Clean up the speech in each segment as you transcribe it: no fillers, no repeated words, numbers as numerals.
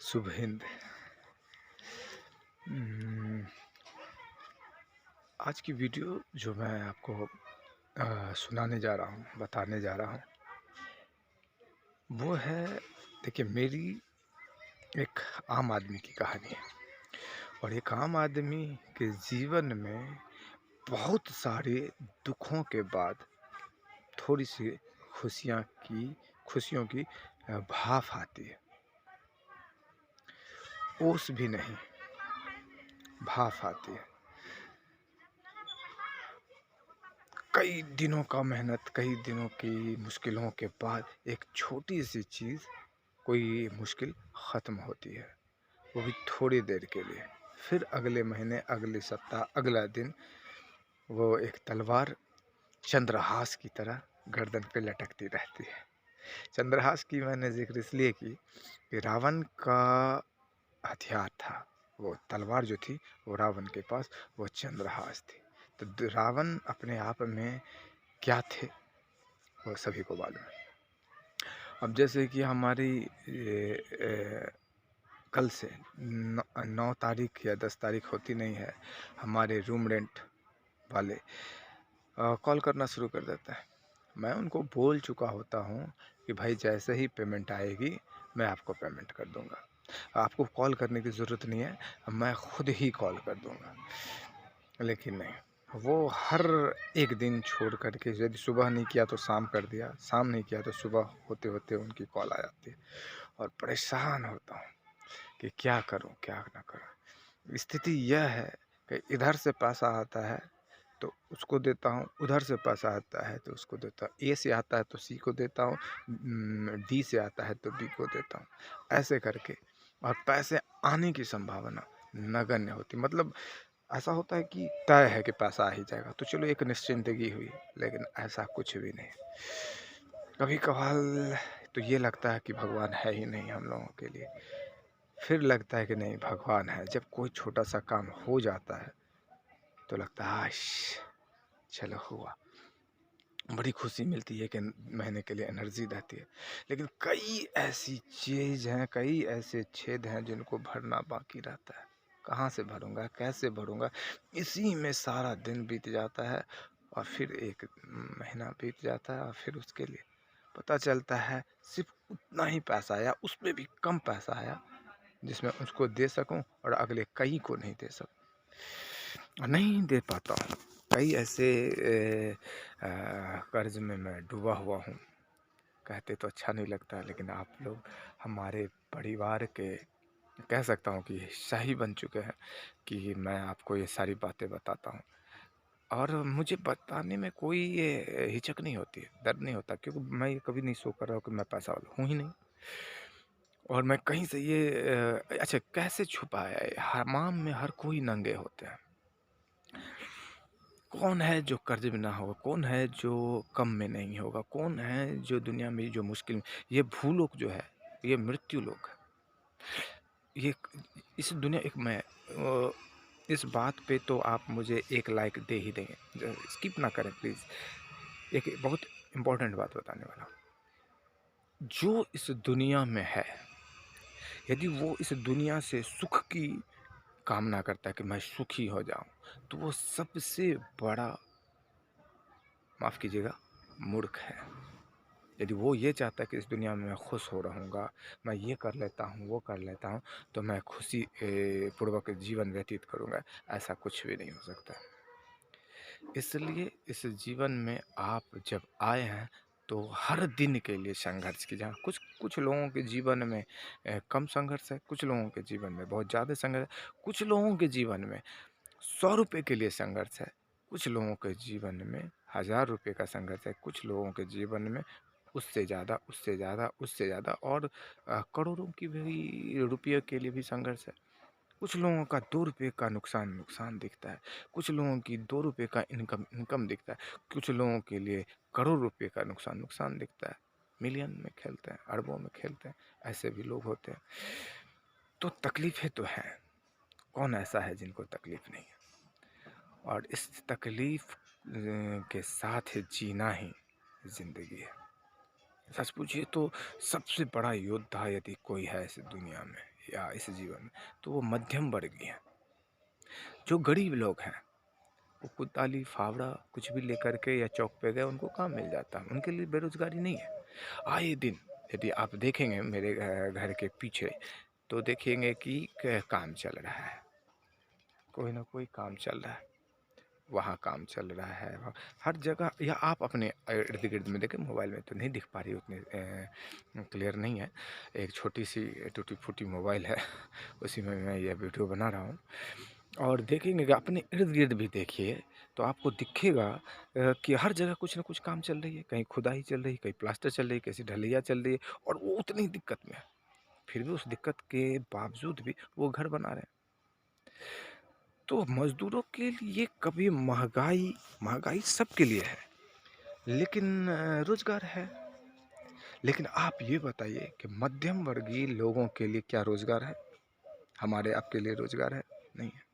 शुभ हिंद। उम, आज की वीडियो जो मैं आपको सुनाने जा रहा हूँ, बताने जा रहा हूँ, वो है, देखिए, मेरी एक आम आदमी की कहानी है। और एक आम आदमी के जीवन में बहुत सारे दुखों के बाद थोड़ी-सी खुशियाँ की खुशियों की भाफ़ आती है। ओस भी नहीं, भाफ़ आती है। कई दिनों का मेहनत, कई दिनों की मुश्किलों के बाद एक छोटी-सी चीज़, कोई मुश्किल ख़त्म होती है, वो भी थोड़ी देर के लिए। फिर अगले महीने, अगले सप्ताह, अगला दिन वो एक तलवार चंद्रहास की तरह गर्दन पे लटकती रहती है। चंद्रहास की मैंने ज़िक्र इसलिए की कि रावण का हथियार था, वो तलवार जो थी वो रावण के पास वो चंद्रहास थी। तो रावण अपने आप में क्या थे वो सभी को मालूम है। अब जैसे कि हमारी कल से 9 तारीख या 10 तारीख होती नहीं है, हमारे रूम रेंट वाले कॉल करना शुरू कर देता है। मैं उनको बोल चुका होता हूँ कि भाई जैसे ही पेमेंट आएगी मैं आपको पेमेंट कर दूँगा, आपको कॉल करने की ज़रूरत नहीं है, मैं खुद ही कॉल कर दूँगा। लेकिन नहीं, वो हर एक दिन छोड़ कर के, यदि सुबह नहीं किया तो शाम कर दिया, शाम नहीं किया तो सुबह होते-होते उनकी कॉल आ जाती है। और परेशान होता हूँ कि क्या करूँ, क्या ना करूँ। स्थिति यह है कि इधर से पैसा आता है तो उसको देता हूँ, उधर से पैसा आता है तो उसको देता हूँ। ए से आता है तो सी को देता हूँ, डी से आता है तो बी को देता हूँ। ऐसे करके, और पैसे आने की संभावना नगण्य होती, मतलब ऐसा होता है कि तय है कि पैसा आ ही जाएगा, तो चलो एक निश्चिंतगी हुई। लेकिन ऐसा कुछ भी नहीं। कभी कभार तो ये लगता है कि भगवान है ही नहीं हम लोगों के लिए। फिर लगता है कि नहीं, भगवान है। जब कोई छोटा सा काम हो जाता है तो लगता है आश, चलो हुआ, बड़ी खुशी मिलती है कि महीने के लिए एनर्जी रहती है। लेकिन कई ऐसी चीज़ हैं, कई ऐसे छेद हैं जिनको भरना बाकी रहता है। कहाँ से भरूँगा, कैसे भरूँगा, इसी में सारा दिन बीत जाता है। और फिर एक महीना बीत जाता है और फिर उसके लिए पता चलता है सिर्फ उतना ही पैसा आया, उसमें भी कम पैसा आया जिसमें उसको दे सकूं और अगले कई को नहीं दे सकूं, नहीं दे पाता हूं। कई ऐसे कर्ज में मैं डूबा हुआ हूं। कहते तो अच्छा नहीं लगता, लेकिन आप लोग हमारे परिवार के, कह सकता हूं कि हिस्सा ही बन चुके हैं कि मैं आपको ये सारी बातें बताता हूं। और मुझे बताने में कोई ये हिचक नहीं होती है, डर नहीं होता, क्योंकि मैं ये कभी नहीं शो कर रहा हूँ कि मैं पैसा वाला हूँ ही नहीं। और मैं कहीं से ये अच्छा कैसे छुपाया है, हमाम में हर कोई नंगे होते हैं। कौन है जो कर्ज में ना होगा, कौन है जो कम में नहीं होगा, कौन है जो दुनिया में जो मुश्किल में, ये भूलोक जो है, ये मृत्यु लोक है। ये इस दुनिया एक मैं इस बात पे तो आप मुझे एक लाइक दे ही देंगे, स्किप ना करें प्लीज़। एक बहुत इम्पोर्टेंट बात बताने वाला हूँ। जो इस दुनिया में है, यदि वो इस दुनिया से सुख की कामना करता है कि मैं सुखी हो जाऊं, तो वो सबसे बड़ा, माफ़ कीजिएगा, मूर्ख है। यदि वो ये चाहता है कि इस दुनिया में मैं खुश हो रहूँगा, मैं ये कर लेता हूँ, वो कर लेता हूँ, तो मैं खुशी पूर्वक जीवन व्यतीत करूँगा, ऐसा कुछ भी नहीं हो सकता। इसलिए इस जीवन में आप जब आए हैं तो हर दिन के लिए संघर्ष की, जहाँ कुछ कुछ लोगों के जीवन में कम संघर्ष है, कुछ लोगों के जीवन में बहुत ज़्यादा संघर्ष है, कुछ लोगों के जीवन में 100 रुपये के लिए संघर्ष है, कुछ लोगों के जीवन में 1000 रुपये का संघर्ष है, कुछ लोगों के जीवन में उससे ज़्यादा, उससे ज़्यादा, उससे ज़्यादा, और करोड़ों की भी रुपये के लिए भी संघर्ष है। कुछ लोगों का 2 रुपये का नुकसान दिखता है, कुछ लोगों की 2 रुपये का इनकम दिखता है, कुछ लोगों के लिए करोड़ रुपये का नुकसान दिखता है, मिलियन में खेलते हैं, अरबों में खेलते हैं, ऐसे भी लोग होते हैं। तो तकलीफ़ें तो हैं, कौन ऐसा है जिनको तकलीफ़ नहीं है? और इस तकलीफ़ के साथ जीना ही ज़िंदगी है। सच पूछिए तो सबसे बड़ा योद्धा यदि कोई है इस दुनिया में या इस जीवन में, तो वो मध्यम वर्गीय है। जो गरीब लोग हैं, वो कुदाली फावड़ा कुछ भी लेकर के या चौक पे गए, उनको काम मिल जाता है, उनके लिए बेरोजगारी नहीं है। आए दिन यदि आप देखेंगे मेरे घर के पीछे, तो देखेंगे कि काम चल रहा है, कोई ना कोई काम चल रहा है, वहाँ काम चल रहा है, हर जगह। या आप अपने इर्द गिर्द में देखें, मोबाइल में तो नहीं दिख पा रही, उतनी क्लियर नहीं है, एक छोटी सी टूटी फूटी मोबाइल है उसी में मैं ये वीडियो बना रहा हूँ। और देखेंगे कि अपने इर्द गिर्द भी देखिए, तो आपको दिखेगा कि हर जगह कुछ ना कुछ काम चल रही है, कहीं खुदाई चल रही है, कहीं प्लास्टर चल रही है, कैसी ढलैया चल रही है, और वो उतनी दिक्कत में है, फिर भी उस दिक्कत के बावजूद भी वो घर बना रहे हैं। तो मजदूरों के लिए कभी महंगाई महंगाई सबके लिए है, लेकिन रोजगार है। लेकिन आप ये बताइए कि मध्यम वर्गीय लोगों के लिए क्या रोजगार है? हमारे आपके लिए रोजगार है? नहीं है।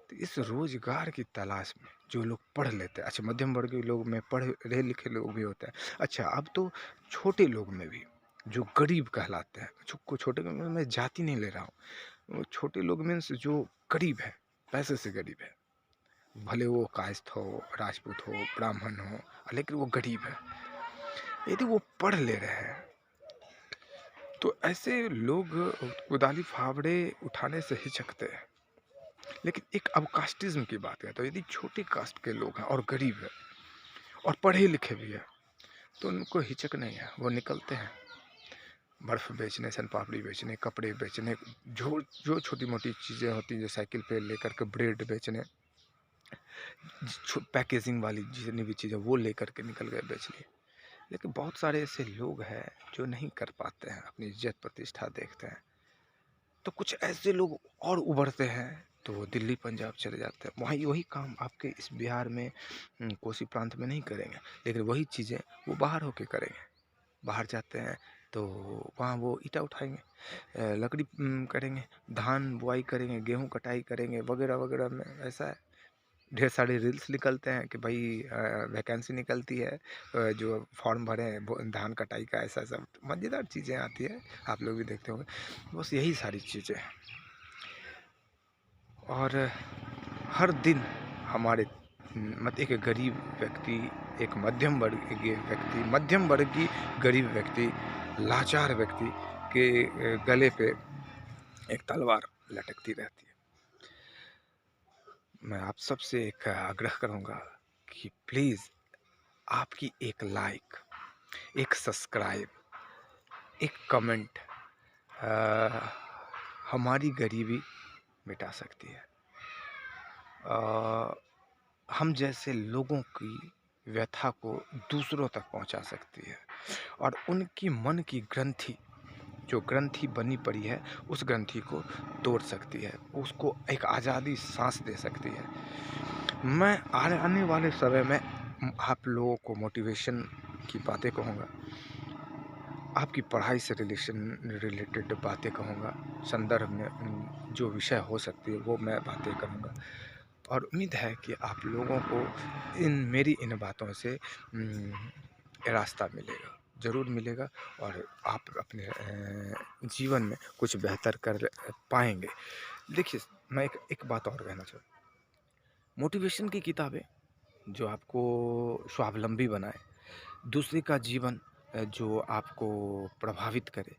तो इस रोजगार की तलाश में जो लोग पढ़ लेते हैं, अच्छा मध्यम वर्गीय लोग में पढ़े लिखे लोग भी होते हैं, अच्छा अब तो छोटे लोग में भी जो गरीब कहलाते हैं, छोटे में मैं जाति नहीं ले रहा हूँ, वो छोटे लोग मीन्स जो गरीब है, पैसे से गरीब है, भले वो कायस्थ हो, राजपूत हो, ब्राह्मण हो, लेकिन वो गरीब है, यदि वो पढ़ ले रहे हैं, तो ऐसे लोग कुदाली फावड़े उठाने से हिचकते हैं। लेकिन एक अब कास्टिज्म की बात है, तो यदि छोटी कास्ट के लोग हैं और गरीब है और पढ़े लिखे भी है, तो उनको हिचक नहीं है, वो निकलते हैं बर्फ़ बेचने, सन पापड़ी बेचने, कपड़े बेचने, जो जो छोटी मोटी चीज़ें होती हैं, जो साइकिल पे लेकर के ब्रेड बेचने, पैकेजिंग वाली जितनी भी चीज़ें वो लेकर के निकल गए बेच लिए। लेकिन बहुत सारे ऐसे लोग हैं जो नहीं कर पाते हैं, अपनी इज्जत प्रतिष्ठा देखते हैं, तो कुछ ऐसे लोग और उभरते हैं, तो वो दिल्ली पंजाब चले जाते हैं, वहीं वही काम आपके इस बिहार में कोसी प्रांत में नहीं करेंगे, लेकिन वही चीज़ें वो बाहर होके करेंगे। बाहर जाते हैं तो वहाँ वो ईंटा उठाएंगे, लकड़ी करेंगे, धान बुआई करेंगे, गेहूँ कटाई करेंगे, वगैरह वगैरह में ऐसा है। ढेर सारे रील्स निकलते हैं कि भाई वैकेंसी निकलती है, जो फॉर्म भरे हैं वो धान कटाई का, ऐसा सब मज़ेदार चीज़ें आती है, आप लोग भी देखते होंगे। बस यही सारी चीज़ें हैं। और हर दिन हमारे मत एक गरीब व्यक्ति, एक मध्यम वर्गीय गरीब व्यक्ति, लाचार व्यक्ति के गले पे एक तलवार लटकती रहती है। मैं आप सबसे एक आग्रह करूँगा कि प्लीज़ आपकी एक लाइक, एक सब्सक्राइब, एक कमेंट हमारी गरीबी मिटा सकती है। हम जैसे लोगों की व्यथा को दूसरों तक पहुंचा सकती है, और उनकी मन की ग्रंथि, जो ग्रंथि बनी पड़ी है, उस ग्रंथि को तोड़ सकती है, उसको एक आज़ादी सांस दे सकती है। मैं आने वाले समय में आप लोगों को मोटिवेशन की बातें कहूँगा, आपकी पढ़ाई से रिलेटेड बातें कहूँगा, संदर्भ में जो विषय हो सकती है वो मैं बातें करूँगा, और उम्मीद है कि आप लोगों को मेरी इन बातों से रास्ता मिलेगा, ज़रूर मिलेगा, और आप अपने जीवन में कुछ बेहतर कर पाएंगे। देखिए, मैं एक बात और कहना चाहूँ, मोटिवेशन की किताबें जो आपको स्वावलंबी बनाए, दूसरे का जीवन जो आपको प्रभावित करे,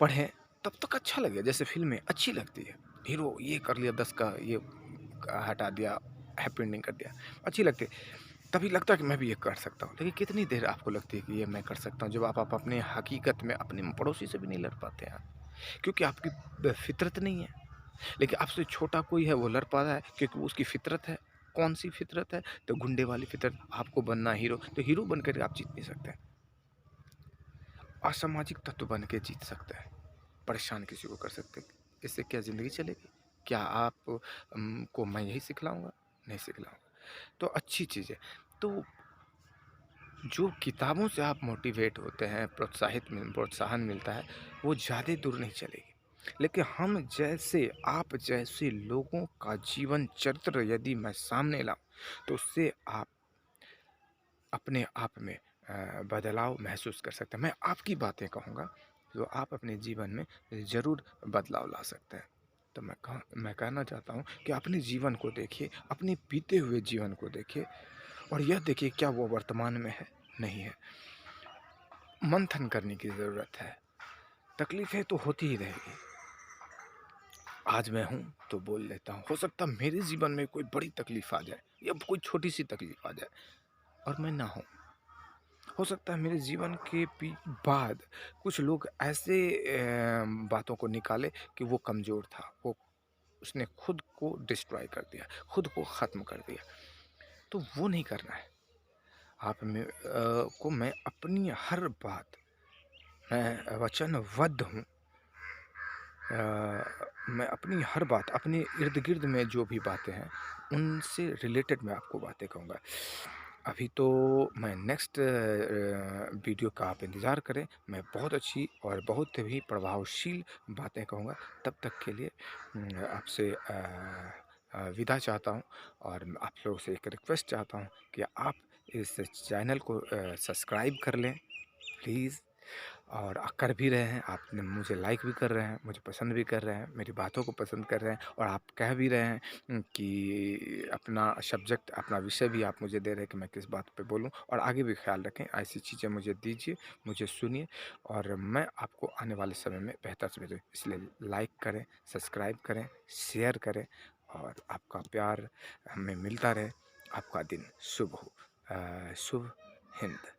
पढ़ें तब तक अच्छा लगे, जैसे फिल्में अच्छी लगती है, हीरो ये कर लिया, 10 का ये हटा दिया, हैप्पी एंडिंग कर दिया, अच्छी लगती है, तभी लगता है कि मैं भी ये कर सकता हूँ। लेकिन कितनी देर आपको लगती है कि ये मैं कर सकता हूँ, जब आप अपने हकीकत में अपने पड़ोसी से भी नहीं लड़ पाते हैं, क्योंकि आपकी फितरत नहीं है। लेकिन आपसे छोटा कोई है वो लड़ पा रहा है, क्योंकि वो उसकी फितरत है। कौन सी फितरत है? तो गुंडे वाली फितरत। आपको बनना हीरो, तो हीरो बन कर आप जीत नहीं सकते, असामाजिक तत्व बन के जीत सकते हैं, परेशान किसी को कर सकते हैं। इससे क्या ज़िंदगी चलेगी? क्या आप को मैं यही सिखलाऊँगा? नहीं सिखलाऊँगा। तो अच्छी चीज़ है। तो जो किताबों से आप मोटिवेट होते हैं, प्रोत्साहन मिलता है, वो ज़्यादा दूर नहीं चलेगी। लेकिन हम जैसे, आप जैसे लोगों का जीवन चरित्र यदि मैं सामने लाऊँ, तो उससे आप अपने आप में बदलाव महसूस कर सकते हैं। मैं आपकी बातें कहूँगा जो आप अपने जीवन में ज़रूर बदलाव ला सकते हैं। तो मैं कहना चाहता हूँ कि अपने जीवन को देखिए, अपने बीते हुए जीवन को देखिए और यह देखिए क्या वो वर्तमान में है, नहीं है। मंथन करने की ज़रूरत है। तकलीफ़ें तो होती ही रहेगी। आज मैं हूँ तो बोल लेता हूँ। हो सकता है मेरे जीवन में कोई बड़ी तकलीफ़ आ जाए या कोई छोटी-सी तकलीफ़ आ जाए और मैं ना हूँ। हो सकता है मेरे जीवन के बाद कुछ लोग ऐसे बातों को निकाले कि वो कमज़ोर था, वो उसने खुद को डिस्ट्रॉय कर दिया, खुद को ख़त्म कर दिया। तो वो नहीं करना है। को मैं अपनी हर बात मैं वचनबद्ध हूँ। मैं अपनी हर बात अपने इर्द-गिर्द में जो भी बातें हैं, उनसे रिलेटेड मैं आपको बातें कहूँगा। अभी तो मैं नेक्स्ट वीडियो का आप इंतज़ार करें। मैं बहुत अच्छी और बहुत ही प्रभावशील बातें कहूँगा। तब तक के लिए आपसे विदा चाहता हूँ और आप लोगों से एक रिक्वेस्ट चाहता हूँ कि आप इस चैनल को सब्सक्राइब कर लें प्लीज़। और कर भी रहे हैं, आपने मुझे लाइक भी कर रहे हैं, मुझे पसंद भी कर रहे हैं, मेरी बातों को पसंद कर रहे हैं और आप कह भी रहे हैं कि अपना सब्जेक्ट, अपना विषय भी आप मुझे दे रहे हैं कि मैं किस बात पे बोलूँ और आगे भी ख़्याल रखें। ऐसी चीज़ें मुझे दीजिए, मुझे सुनिए और मैं आपको आने वाले समय में बेहतर से बेहतर इसलिए लाइक करें, सब्सक्राइब करें, शेयर करें और आपका प्यार हमें मिलता रहे। आपका दिन शुभ हो। शुभ हिंद।